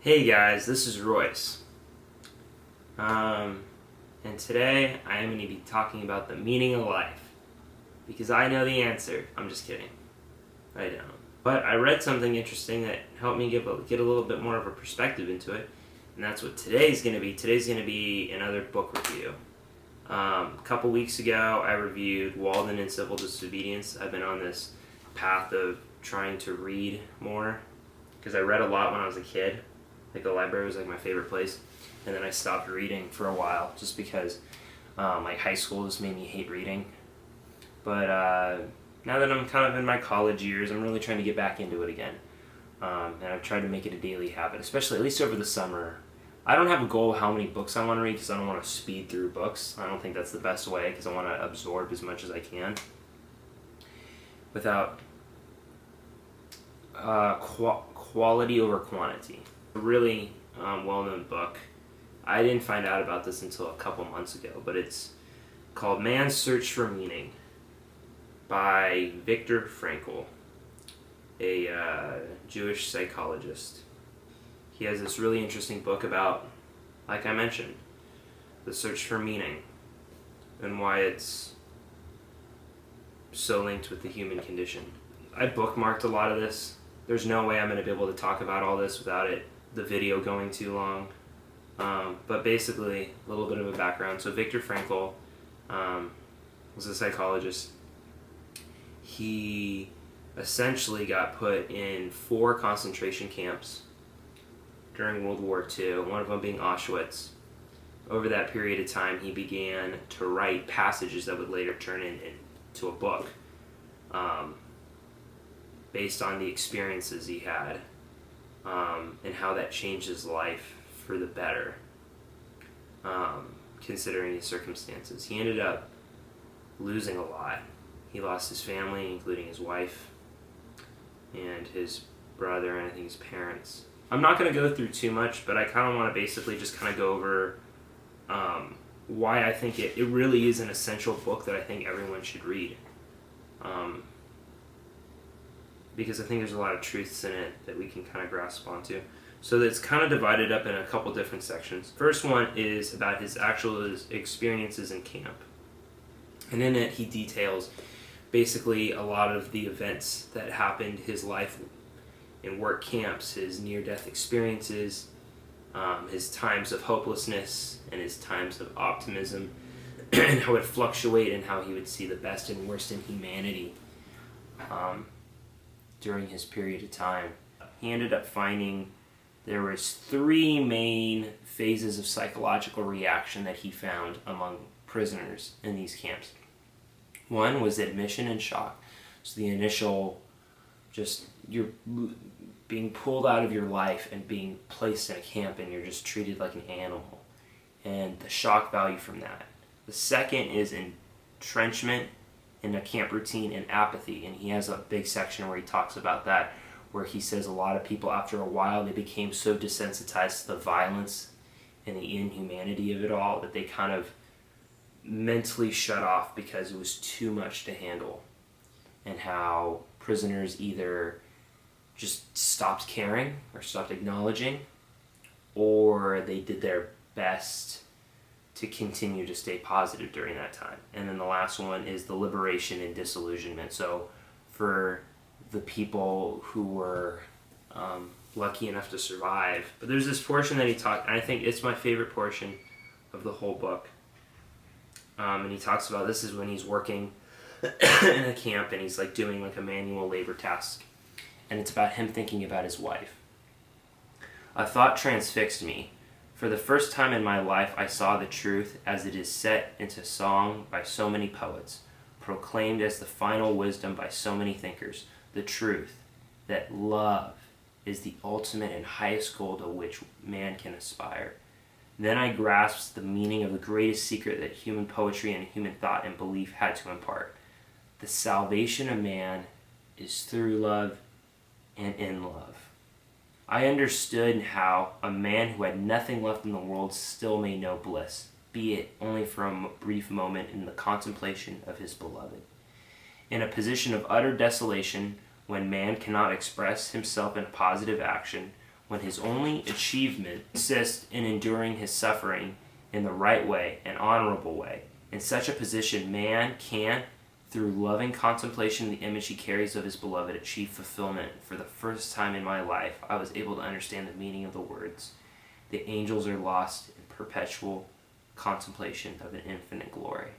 Hey guys, this is Royce. And today I am going to be talking about the meaning of life. Because I know the answer. I'm just kidding. I don't. But I read something interesting that helped me get a little bit more of a perspective into it. And that's what today's going to be. Today's going to be another book review. A couple weeks ago I reviewed Walden and Civil Disobedience. I've been on this path of trying to read more. Because I read a lot when I was a kid. Like the library was like my favorite place, and then I stopped reading for a while just because like high school just made me hate reading. But now that I'm kind of in my college years, I'm really trying to get back into it again, and I've tried to make it a daily habit, especially at least over the summer. I don't have a goal of how many books I want to read because I don't want to speed through books. I don't think that's the best way because I want to absorb as much as I can without quality over quantity. A really well-known book. I didn't find out about this until a couple months ago, but it's called Man's Search for Meaning by Viktor Frankl, a Jewish psychologist. He has this really interesting book about, like I mentioned, the search for meaning and why it's so linked with the human condition. I bookmarked a lot of this. There's no way I'm going to be able to talk about all this without the video going too long. But basically, a little bit of a background. So Viktor Frankl was a psychologist. He essentially got put in 4 concentration camps during World War II, one of them being Auschwitz. Over that period of time, he began to write passages that would later turn into a book based on the experiences he had. And how that changed his life for the better, considering his circumstances. He ended up losing a lot. He lost his family, including his wife and his brother, and I think his parents. I'm not going to go through too much, but I kind of want to basically just kind of go over why I think it really is an essential book that I think everyone should read. Because I think there's a lot of truths in it that we can kind of grasp onto. So it's kind of divided up in a couple different sections. First one is about his actual experiences in camp. And in it, he details basically a lot of the events that happened his life in work camps, his near-death experiences, his times of hopelessness, and his times of optimism, and how it would fluctuate and how he would see the best and worst in humanity during his period of time. He ended up finding there was 3 main phases of psychological reaction that he found among prisoners in these camps. One was admission and shock. So the initial, just you're being pulled out of your life and being placed in a camp and you're just treated like an animal. And the shock value from that. The second is entrenchment in a camp routine and apathy, and he has a big section where he talks about that, where he says a lot of people after a while they became so desensitized to the violence and the inhumanity of it all that they kind of mentally shut off because it was too much to handle, and how prisoners either just stopped caring or stopped acknowledging, or they did their best to continue to stay positive during that time. And then the last one is the liberation and disillusionment. So for the people who were lucky enough to survive. But there's this portion that he talked, and I think it's my favorite portion of the whole book. And he talks about, this is when he's working in a camp and he's like doing like a manual labor task. And it's about him thinking about his wife. A thought transfixed me. For the first time in my life, I saw the truth as it is set into song by so many poets, proclaimed as the final wisdom by so many thinkers, the truth that love is the ultimate and highest goal to which man can aspire. Then I grasped the meaning of the greatest secret that human poetry and human thought and belief had to impart. The salvation of man is through love and in love. I understood how a man who had nothing left in the world still may know bliss, be it only for a brief moment in the contemplation of his beloved. In a position of utter desolation, when man cannot express himself in positive action, when his only achievement consists in enduring his suffering in the right way, an honorable way. In such a position, man can, through loving contemplation of the image he carries of his beloved, achieve fulfillment. For the first time in my life, I was able to understand the meaning of the words, "The angels are lost in perpetual contemplation of an infinite glory."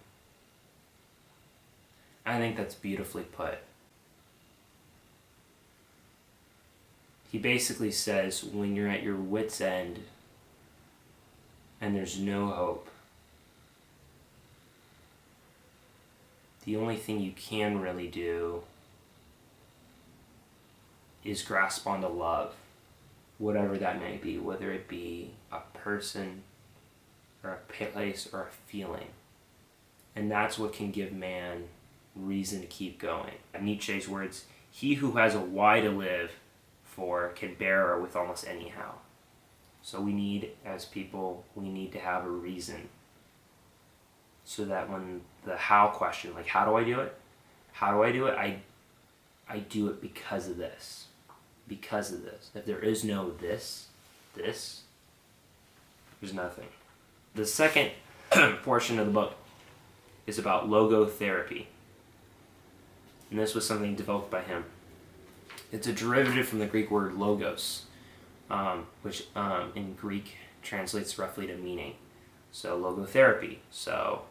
I think that's beautifully put. He basically says when you're at your wit's end and there's no hope, the only thing you can really do is grasp onto love, whatever that may be, whether it be a person or a place or a feeling. And that's what can give man reason to keep going. Nietzsche's words, "He who has a why to live for can bear with almost anyhow." So we need, as people, we need to have a reason, so that when the how question, like how do I do it? How do I do it? I do it because of this. Because of this. If there is no this, there's nothing. The second portion of the book is about logotherapy. And this was something developed by him. It's a derivative from the Greek word logos, which in Greek translates roughly to meaning. So logotherapy. So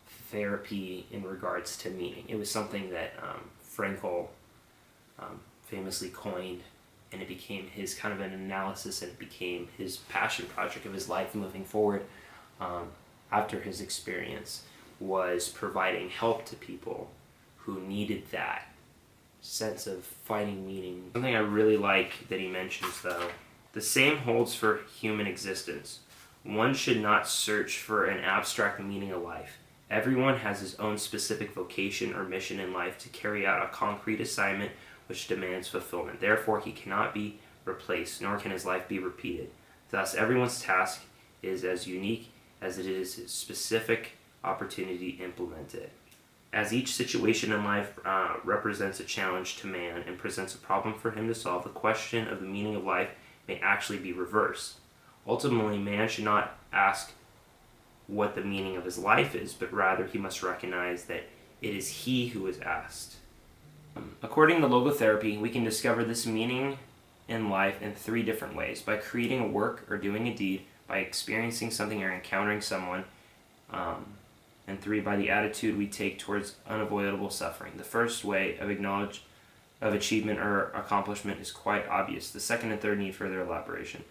therapy in regards to meaning. It was something that Frankl famously coined, and it became his kind of an analysis, and it became his passion project of his life moving forward after his experience, was providing help to people who needed that sense of finding meaning. Something I really like that he mentions, though, the same holds for human existence. One should not search for an abstract meaning of life. Everyone has his own specific vocation or mission in life to carry out a concrete assignment which demands fulfillment. Therefore, he cannot be replaced, nor can his life be repeated. Thus, everyone's task is as unique as it is his specific opportunity implemented. As each situation in life represents a challenge to man and presents a problem for him to solve, the question of the meaning of life may actually be reversed. Ultimately, man should not ask what the meaning of his life is, but rather he must recognize that it is he who is asked. According to logotherapy, we can discover this meaning in life in 3 different ways: by creating a work or doing a deed, by experiencing something or encountering someone, and 3, by the attitude we take towards unavoidable suffering. The first way of achievement or accomplishment is quite obvious. The second and third need further elaboration.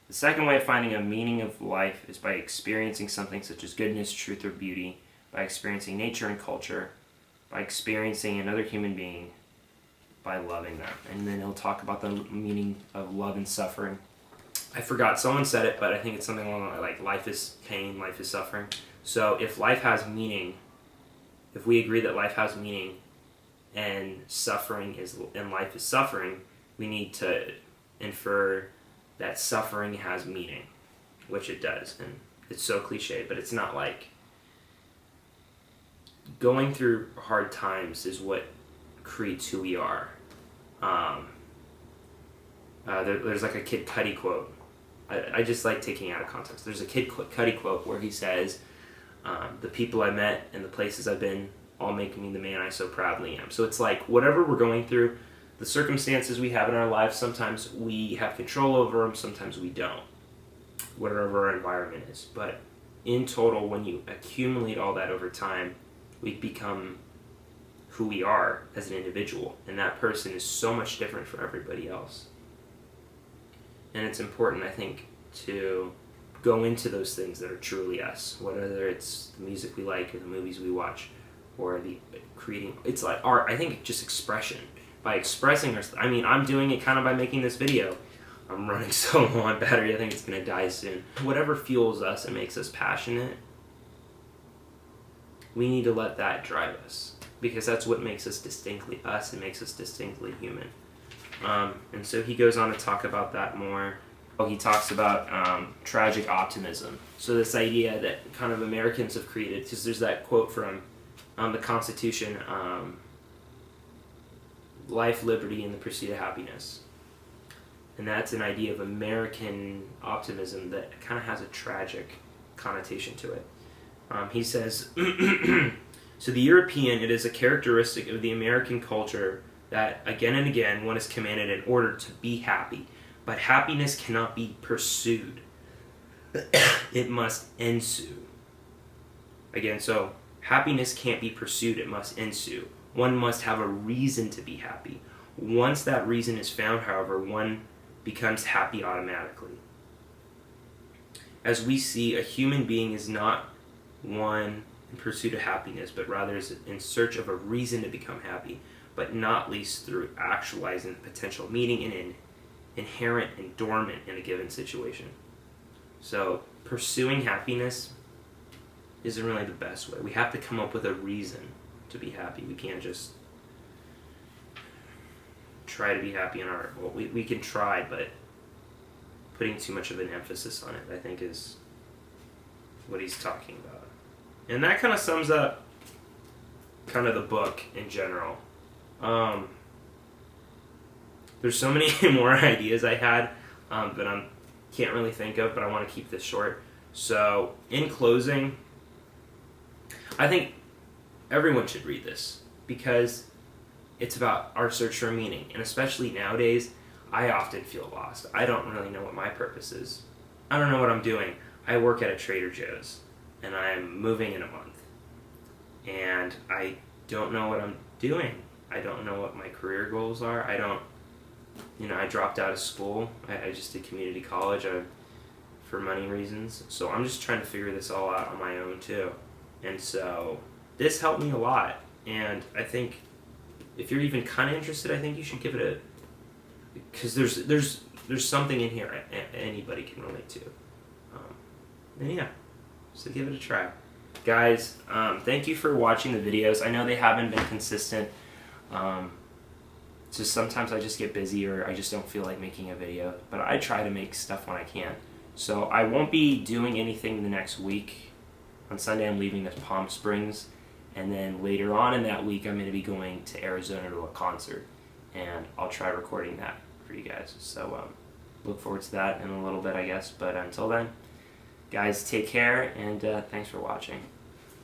The second way of finding a meaning of life is by experiencing something such as goodness, truth, or beauty, by experiencing nature and culture, by experiencing another human being, by loving them. And then he'll talk about the meaning of love and suffering. I forgot, someone said it, but I think it's something along like life is pain, life is suffering. So if life has meaning, if we agree that life has meaning and life is suffering, we need to infer that suffering has meaning, which it does. And it's so cliche, but it's not like going through hard times is what creates who we are. There's like a Kid Cudi quote. I just like taking it out of context. There's a Kid Cudi quote where he says, the people I met and the places I've been all make me the man I so proudly am. So it's like whatever we're going through, the circumstances we have in our lives, sometimes we have control over them, sometimes we don't, whatever our environment is. But in total, when you accumulate all that over time, we become who we are as an individual, and that person is so much different for everybody else. And it's important, I think, to go into those things that are truly us, whether it's the music we like or the movies we watch or the creating. It's like art. I think just expression. By expressing I'm doing it kind of by making this video. I'm running so low on battery, I think it's going to die soon. Whatever fuels us and makes us passionate, we need to let that drive us, because that's what makes us distinctly us and makes us distinctly human. And so he goes on to talk about that more. He talks about tragic optimism. So this idea that kind of Americans have created, because there's that quote from the Constitution, life, liberty, and the pursuit of happiness. And that's an idea of American optimism that kind of has a tragic connotation to it. He says, so the European, it is a characteristic of the American culture that again and again one is commanded in order to be happy. But happiness cannot be pursued. It must ensue. Again, so happiness can't be pursued, it must ensue. One must have a reason to be happy. Once that reason is found, however, one becomes happy automatically. As we see, a human being is not one in pursuit of happiness, but rather is in search of a reason to become happy, but not least through actualizing the potential meaning and inherent and dormant in a given situation. So pursuing happiness isn't really the best way. We have to come up with a reason to be happy. We can't just try to be happy in our... Well, we can try, but putting too much of an emphasis on it, I think, is what he's talking about. And that kind of sums up kind of the book in general. There's so many more ideas I had that I can't really think of, but I want to keep this short. So, in closing, I think everyone should read this because it's about our search for meaning. And especially nowadays, I often feel lost. I don't really know what my purpose is. I don't know what I'm doing. I work at a Trader Joe's and I'm moving in a month. And I don't know what I'm doing. I don't know what my career goals are. I dropped out of school. I just did community college for money reasons. So I'm just trying to figure this all out on my own too. And so this helped me a lot. And I think if you're even kind of interested, I think you should give it because there's something in here anybody can relate to. And yeah, so give it a try. Guys, thank you for watching the videos. I know they haven't been consistent. So sometimes I just get busy or I just don't feel like making a video. But I try to make stuff when I can. So I won't be doing anything the next week. On Sunday I'm leaving to Palm Springs. And then later on in that week I'm going to be going to Arizona to a concert. And I'll try recording that for you guys. So look forward to that in a little bit, I guess. But until then, guys, take care and thanks for watching.